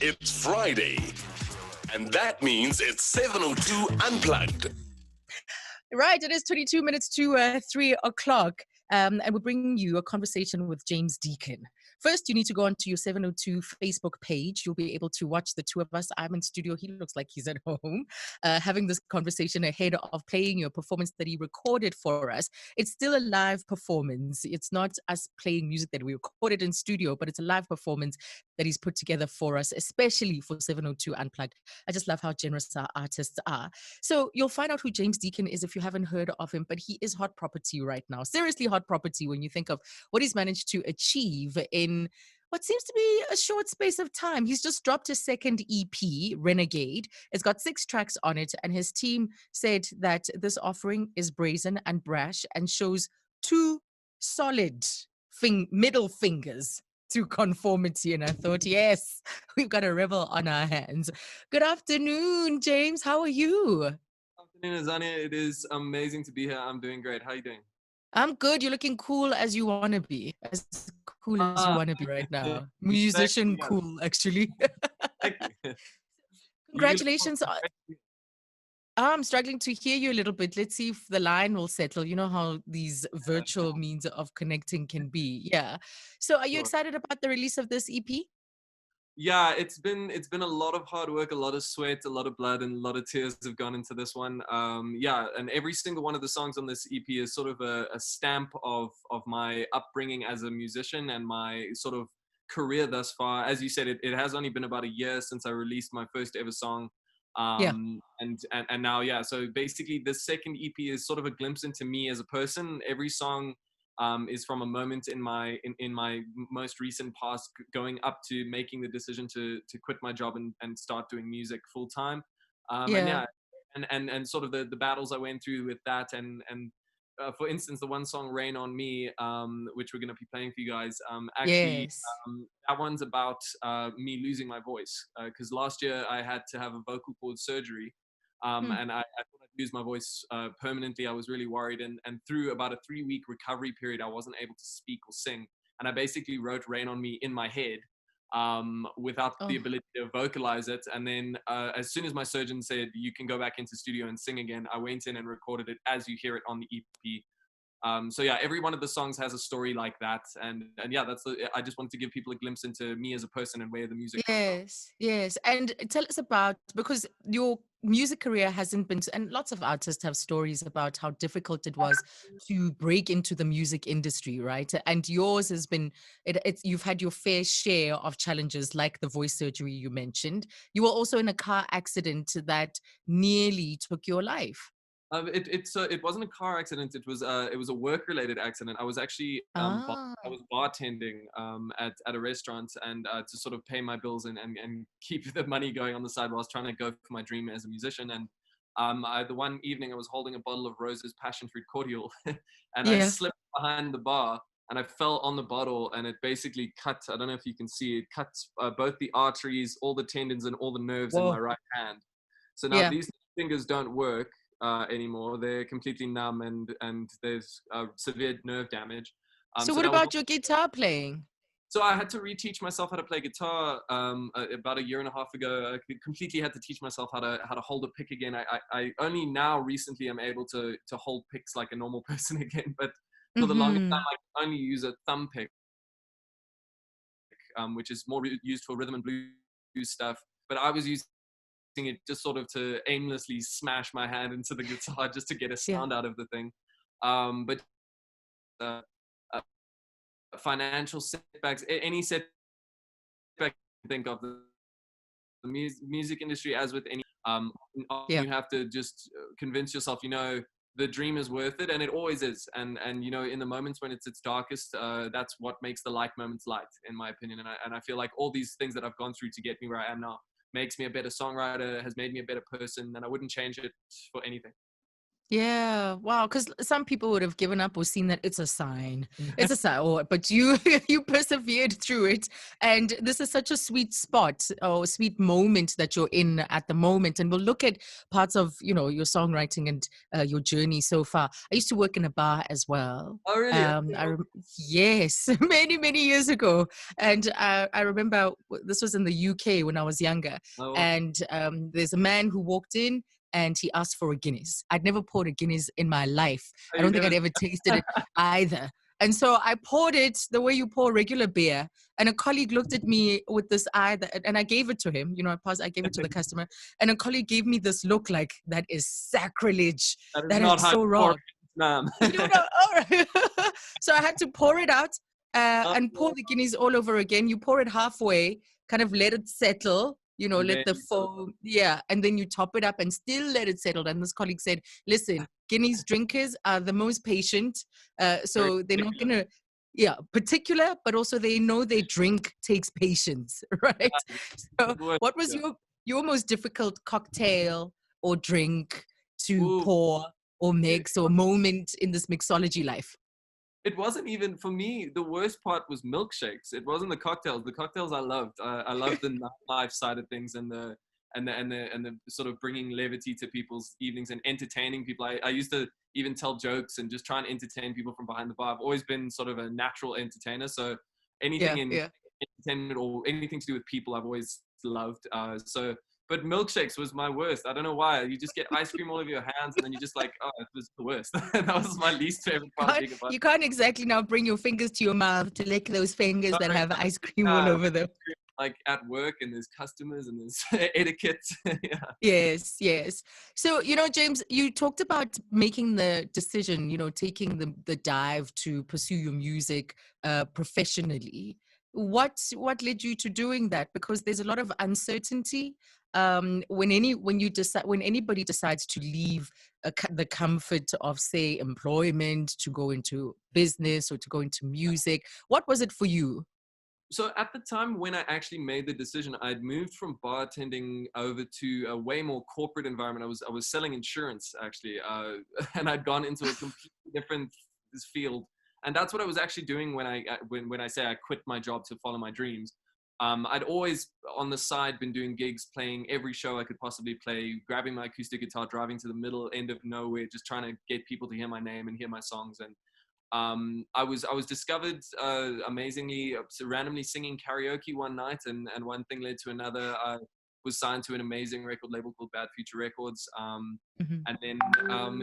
It's Friday, and that means it's 7:02 Unplugged. Right, it is 22 minutes to 3 o'clock, and we're bringing you a conversation with James Deacon. First, you need to go onto your 702 Facebook page. You'll be able to watch the two of us. I'm in studio. He looks like he's at home, having this conversation ahead of playing your performance that he recorded for us. It's still a live performance. It's not us playing music that we recorded in studio, but it's a live performance that he's put together for us, especially for 702 Unplugged. I just love how generous our artists are. So you'll find out who James Deacon is if you haven't heard of him, but he is hot property right now. Seriously hot property when you think of what he's managed to achieve in what seems to be a short space of time. He's just dropped his second EP, Renegade. It's got 6 tracks on it, and his team said that this offering is brazen and brash and shows 2 solid middle fingers to conformity. And I thought, yes, we've got a rebel on our hands. Good afternoon, James. How are you? Afternoon, Azania. It is amazing to be here. I'm doing great. How are you doing? I'm good. You're looking cool as you want to be. As cool as you want to be right now. Thank Musician you. cool, actually. Thank you. Congratulations. I'm struggling to hear you a little bit. Let's see if the line will settle. You know how these virtual means of connecting can be. Yeah. So are you Sure. excited about the release of this EP? Yeah, it's been a lot of hard work, a lot of sweat, a lot of blood, and a lot of tears have gone into this one. Yeah, and every single one of the songs on this EP is sort of a stamp of my upbringing as a musician and my sort of career thus far. As you said, it has only been about a year since I released my first ever song. Yeah. And now, yeah, so basically the second EP is sort of a glimpse into me as a person. Every song is from a moment in my most recent past, going up to making the decision to quit my job and start doing music full time. And Yeah. yeah, and sort of the battles I went through with that, and for instance, the one song "Rain on Me," which we're going to be playing for you guys, actually, Yes. that one's about me losing my voice, because last year I had to have a vocal cord surgery. Hmm. And I thought I'd lose my voice permanently. I was really worried, and through about a 3-week recovery period, I wasn't able to speak or sing. And I basically wrote "Rain on Me" in my head, without the Oh. ability to vocalize it. And then as soon as my surgeon said you can go back into studio and sing again, I went in and recorded it as you hear it on the EP. So yeah, every one of the songs has a story like that, and yeah, I just wanted to give people a glimpse into me as a person and where the music comes from. Yes, yes. And tell us about, because your music career hasn't been, and lots of artists have stories about how difficult it was to break into the music industry, right? And yours has been, you've had your fair share of challenges, like the voice surgery you mentioned. You were also in a car accident that nearly took your life. It wasn't a car accident. It was a work related accident. I was actually Ah, I was bartending at a restaurant, and to sort of pay my bills and keep the money going on the side while I was trying to go for my dream as a musician. And the one evening I was holding a bottle of Rose's passion fruit cordial, and I yeah. slipped behind the bar and I fell on the bottle, and it basically cut. I don't know if you can see it. Cut both the arteries, all the tendons, and all the nerves in my Whoa. right hand. So now Yeah. these fingers don't work anymore. They're completely numb, and there's severe nerve damage. So So what that was about your guitar playing? so I had to reteach myself how to play guitar about a year and a half ago. I completely had to teach myself how to hold a pick again. I only now recently am able to hold picks like a normal person again. But for the longest time, Mm-hmm. I could only use a thumb pick, which is more used for rhythm and blues stuff. But I was using it just sort of to aimlessly smash my hand into the guitar just to get a Yeah. sound out of the thing. But uh, uh, financial setbacks, any setback you can think of, the music industry, as with any, Yeah. you have to just convince yourself, the dream is worth it, and it always is. And in the moments when it's its darkest, that's what makes the light moments light, in my opinion. And I feel like all these things that I've gone through to get me where I am now makes me a better songwriter, has made me a better person, and I wouldn't change it for anything. Yeah, wow. Because some people would have given up or seen that it's a sign. It's a sign. Or, but you you persevered through it, and this is such a sweet spot or sweet moment that you're in at the moment. And we'll look at parts of your songwriting and your journey so far. I used to work in a bar as well. Oh, really? Okay, well, Yes, many years ago, and I remember this was in the UK when I was younger, oh, wow. and there's a man who walked in and he asked for a Guinness. I'd never poured a Guinness in my life. Oh, I you don't think never. I'd ever tasted it either. And so I poured it the way you pour regular beer. And a colleague looked at me with this eye, and I gave it to him. I gave it to the customer. And a colleague gave me this look like, that is sacrilege. That is That not is how you so pour wrong. it, ma'am. All right. So I had to pour it out Oh, and pour the Guinness all over again. You pour it halfway, kind of let it settle, and let then, the foam, yeah, and then you top it up and still let it settle. And this colleague said, listen, Guinness drinkers are the most patient. very So they're not particular. going to, yeah, particular, but also they know their drink takes patience, right? So Good work. what was Yeah. your most difficult cocktail or drink to Ooh, pour or it, mix or moment in this mixology life? it wasn't even for me. The worst part was milkshakes. It wasn't the cocktails. The cocktails I loved. I loved the nightlife side of things and the sort of bringing levity to people's evenings and entertaining people. I used to even tell jokes and just try and entertain people from behind the bar. I've always been sort of a natural entertainer. So anything Yeah, in yeah. entertainment or anything to do with people, I've always loved. But milkshakes was my worst. I don't know why. You just get ice cream all over your hands, and then you just like, oh, it was the worst. That was my least favorite part of being a You can't exactly now bring your fingers to your mouth to lick those fingers that bartender. have ice cream all over them. Like at work, and there's customers, and there's etiquette. Yeah. Yes, yes. So, James, you talked about making the decision, taking the dive to pursue your music professionally. What led you to doing that? Because there's a lot of uncertainty when anybody decides to leave the comfort of, say, employment to go into business or to go into music. What was it for you? So at the time when I actually made the decision, I'd moved from bartending over to a way more corporate environment. I was selling insurance actually, and I'd gone into a completely different field. And that's what I was actually doing when I say I quit my job to follow my dreams. I'd always on the side been doing gigs, playing every show I could possibly play, grabbing my acoustic guitar, driving to the middle end of nowhere, just trying to get people to hear my name and hear my songs. And I was discovered amazingly, randomly singing karaoke one night, and one thing led to another. I was signed to an amazing record label called Bad Future Records, Mhm. and then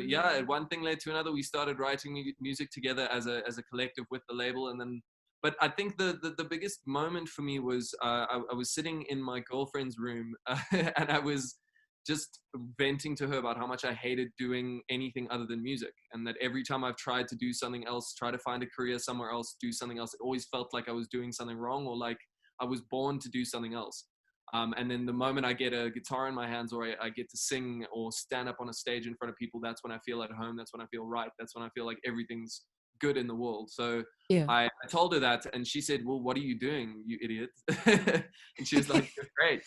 yeah, one thing led to another. We started writing music together as a collective with the label, and then. But I think the biggest moment for me was I was sitting in my girlfriend's room and I was just venting to her about how much I hated doing anything other than music. And that every time I've tried to do something else, try to find a career somewhere else, do something else, it always felt like I was doing something wrong or like I was born to do something else. And then the moment I get a guitar in my hands or I get to sing or stand up on a stage in front of people, that's when I feel at home. That's when I feel right. That's when I feel like everything's good in the world. So Yeah. I told her that and she said, well, what are you doing, you idiot? And she was like, you're great.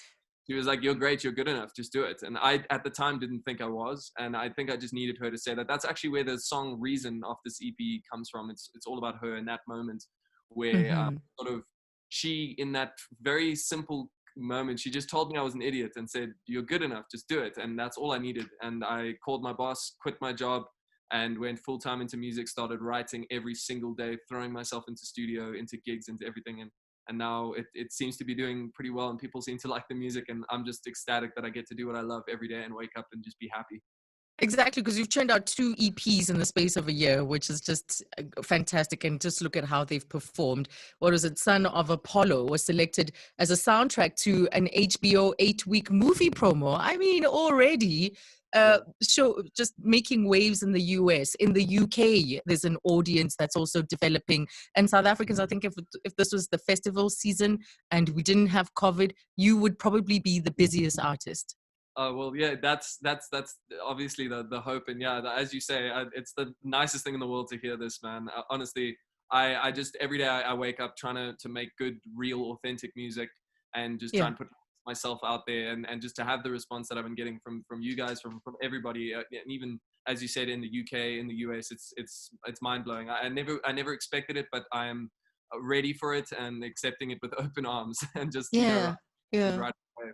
She was like, you're great, you're good enough, just do it. And I at the time didn't think I was, and I think I just needed her to say that. That's actually where the song Reason off this EP comes from. It's all about her in that moment where Hmm. sort of she, in that very simple moment, she just told me I was an idiot and said, you're good enough, just do it. And that's all I needed. And I called my boss, quit my job, and went full time into music, started writing every single day, throwing myself into studio, into gigs, into everything. And now it seems to be doing pretty well and people seem to like the music, and I'm just ecstatic that I get to do what I love every day and wake up and just be happy. Exactly, because you've churned out 2 EPs in the space of a year, which is just fantastic. And just look at how they've performed. What was it? Son of Apollo was selected as a soundtrack to an HBO 8-week movie promo. I mean, already Yeah. show just making waves in the US. In the UK, there's an audience that's also developing. And South Africans, I think if this was the festival season and we didn't have COVID, you would probably be the busiest artist. Well, yeah, that's obviously the hope, and yeah, as you say, it's the nicest thing in the world to hear this, man. Honestly, I just every day I wake up trying to make good, real, authentic music, and just try Yeah. and put myself out there, and just to have the response that I've been getting from you guys, from everybody, and even as you said, in the UK, in the US, it's mind blowing. I never expected it, but I am ready for it and accepting it with open arms and just Yeah. right away.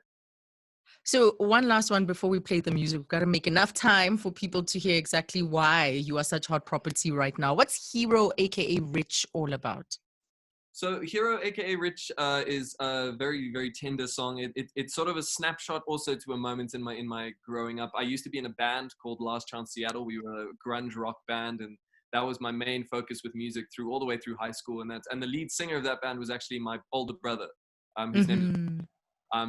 So one last one before we play the music. We've got to make enough time for people to hear exactly why you are such hot property right now. What's Hero, aka Rich, all about? So Hero, aka Rich, is a very, very tender song. It's sort of a snapshot also to a moment in my growing up. I used to be in a band called Last Chance Seattle. We were a grunge rock band, and that was my main focus with music all the way through high school. And the lead singer of that band was actually my older brother. His name is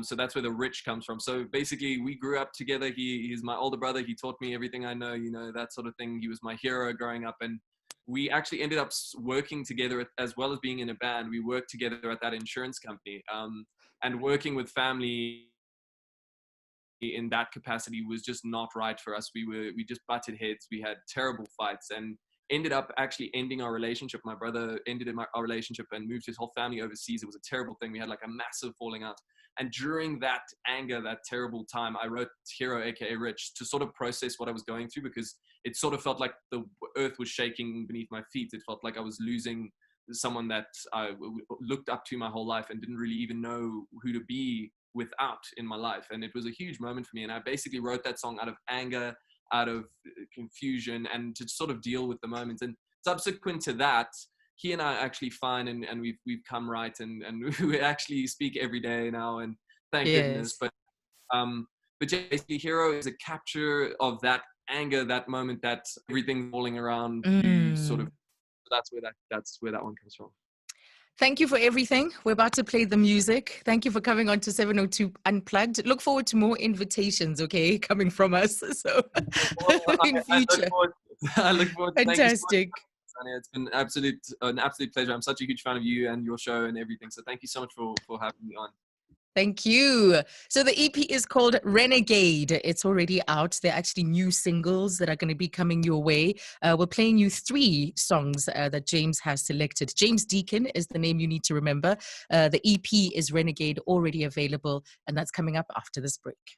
so that's where the Rich comes from. So basically, we grew up together. He's my older brother. He taught me everything I know, that sort of thing. He was my hero growing up, and we actually ended up working together as well as being in a band. We worked together at that insurance company, and working with family in that capacity was just not right for us. We just butted heads. We had terrible fights and ended up actually ending our relationship. My brother ended our relationship and moved his whole family overseas. It was a terrible thing. We had like a massive falling out. And during that anger, that terrible time, I wrote Hero, aka Rich, to sort of process what I was going through, because it sort of felt like the earth was shaking beneath my feet. It felt like I was losing someone that I looked up to my whole life and didn't really even know who to be without in my life. And it was a huge moment for me. And I basically wrote that song out of anger, out of confusion, and to sort of deal with the moment. And subsequent to that, he and I are actually fine, and we've come right, and we actually speak every day now, and thank goodness. But basically, Hero is a capture of that anger, that moment, that everything falling around you, sort of. That's where that one comes from. Thank you for everything. We're about to play the music. Thank you for coming on to 702 Unplugged. Look forward to more invitations, okay, coming from us. So in future. I look forward to Fantastic. Sonia. It's been an absolute pleasure. I'm such a huge fan of you and your show and everything. So thank you so much for having me on. Thank you. So the EP is called Renegade. It's already out. There are actually new singles that are going to be coming your way. We're playing you 3 songs that James has selected. James Deacon is the name you need to remember. The EP is Renegade, already available, and that's coming up after this break.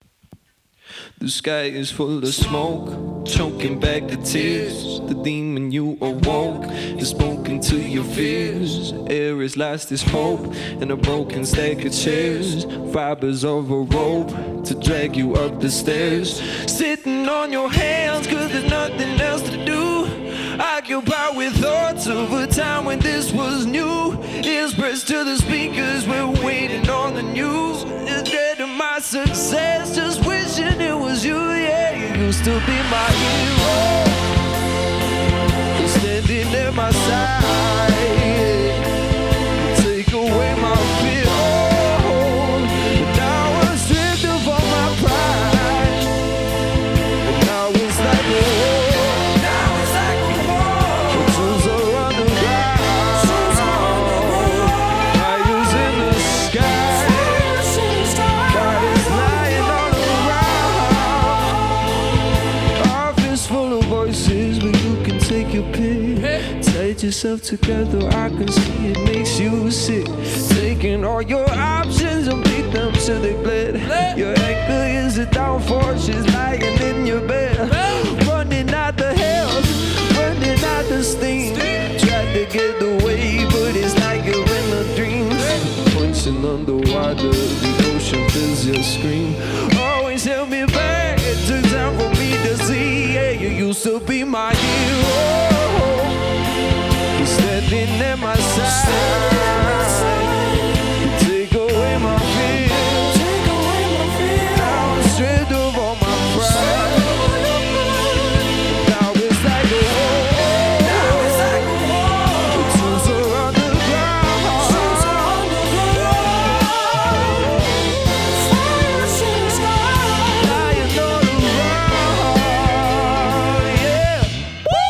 The sky is full of smoke, choking back the tears. The demon you awoke is spoken to your fears. Air is lost its hope in a broken stack of chairs. Fibers of a rope to drag you up the stairs. Sitting on your hands cause there's nothing else to do. Occupied with thoughts of a time when this was new. Ears pressed to the speakers, we're waiting on the news. The dread of my success, just wishing it was you, yeah. You used to be my hero, you're standing at my side. Take away my fear, but now I'm stripped of all my pride. And now it's like a war, now it's like a war. Troops are on the ground, fires in the sky. Your pick, tight yourself together, I can see it makes you sick. Taking all your options and beat them till they bled. Your anger is a downfall, she's lying in your bed. Running out the hills, running out the steam. Tried to get away, but it's like you're in a dream. Punching underwater, the ocean fills your scream. Always held me back, it took time for me to see. Yeah, you used to be my hero. You're standing at my side. Take away my fear. Now I'm stripped of all my pride. Now it's like a war. The troops are on the ground. Lying on the ground. Yeah. Woo!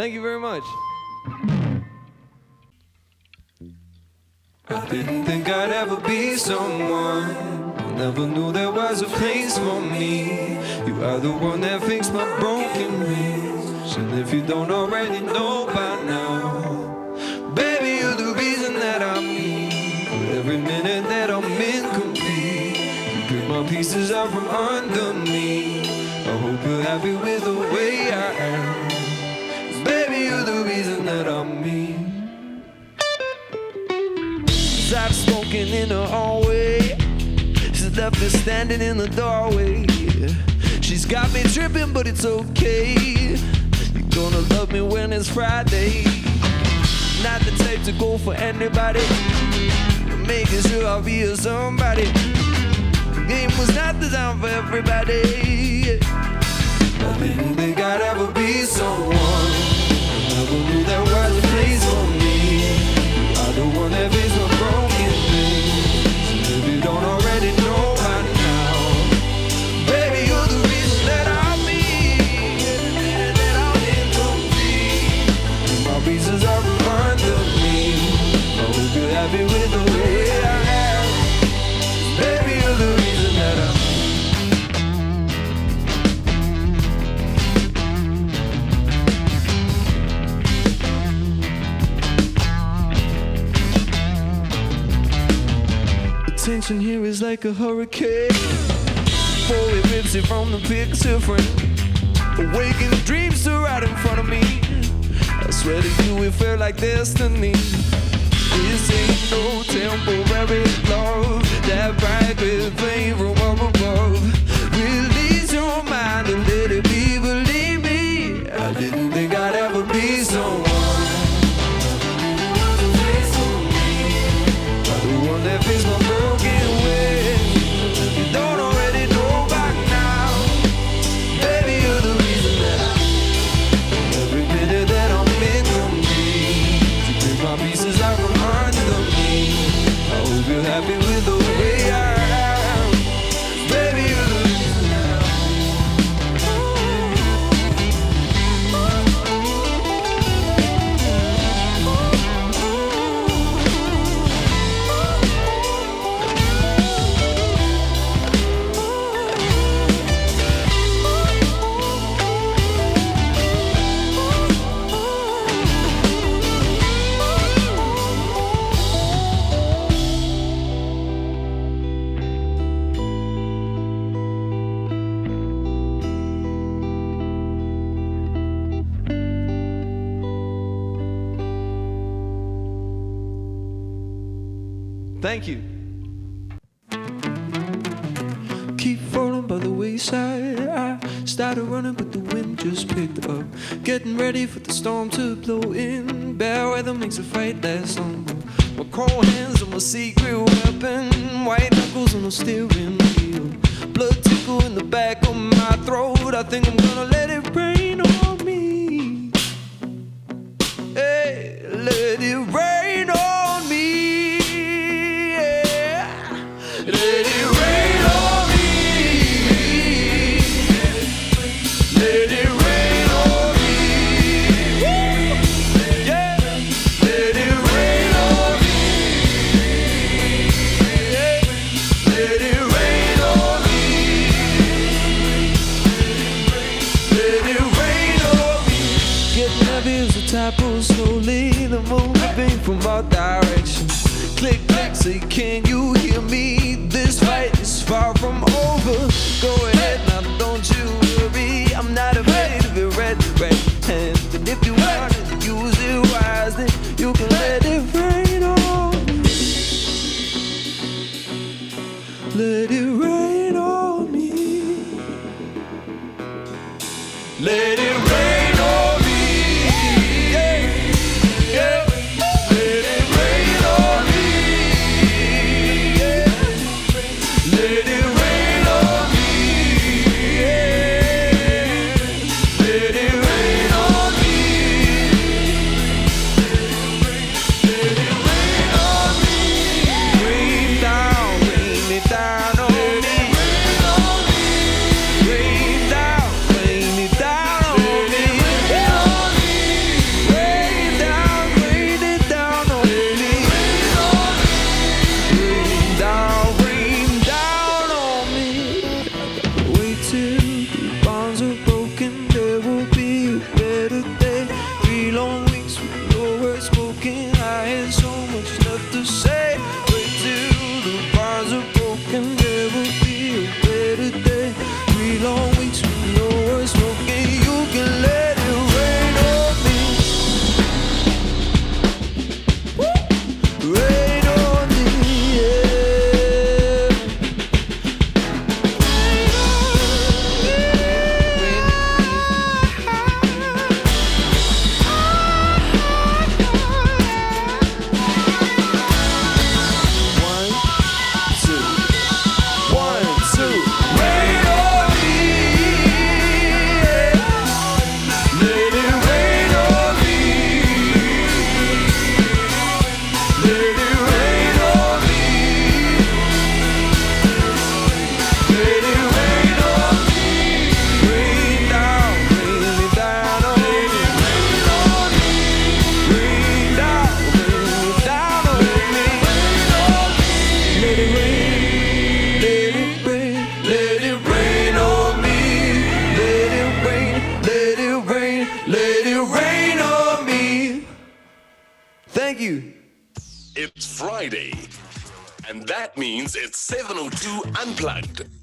Thank you very much. I didn't think I'd ever be someone. I never knew there was a place for me. You are the one that fixed my broken wings. And if you don't already know by now, baby, you're the reason that I'm me. For every minute that I'm incomplete, you pick my pieces out from under me. I hope you're happy with the way I am. 'Cause baby, you're the reason that I'm me. I've spoken in the hallway. She's left me standing in the doorway. She's got me tripping, but it's okay. You're gonna love me when it's Friday. Not the type to go for anybody, making sure I'll be a somebody. The game was not designed for everybody. I didn't think I'd ever be someone. I never knew there was a place for me. I'm the one that makes my broken things. If you don't already know by now, baby, you're the reason that I'm me. That I'm incomplete. And my pieces are under me. I hope you're happy with the way I am. Baby, you're the reason that I'm me. Tension here is like a hurricane. Before it rips it from the picture frame. Awakened dreams are right in front of me. I swear to you it felt like destiny. This ain't no temporary love. That bright with flame from up above. Release your mind and let it be, believe me. I didn't think I'd ever be someone. One that fits my broken wings. You don't already know by now, baby, you're the reason that every minute that I'm incomplete. You pick my pieces out from under me. I hope you're happy with the way I am. Baby, you're the reason that Thank you. Keep falling by the wayside. I started running, but the wind just picked up. Getting ready for the storm to blow in. Bad weather makes a fight last longer. My cold hands are my secret weapon. White knuckles on the steering wheel. Blood tickle in the back of my throat. I think I'm gonna let it rain on me. Hey, let it rain on me. Let it rain on me. Let it rain on me. Yeah. Let it rain on me. Yeah. Let it rain on me. Let it rain on me. Getting heavy as the tide pulls slowly. The moon dripping from all directions. Click, click, say, can you hear me? This fight is far from over. Go ahead, now don't you worry. I'm not afraid of it, red handed. And if you want to use it wisely, you can let it rain on me. Let it rain on me. Let it rain on me. Yeah, yeah. Let it rain on me. Let it rain on me, yeah. Let it rain on me. It's Friday. And that means it's 7:02 Unplugged.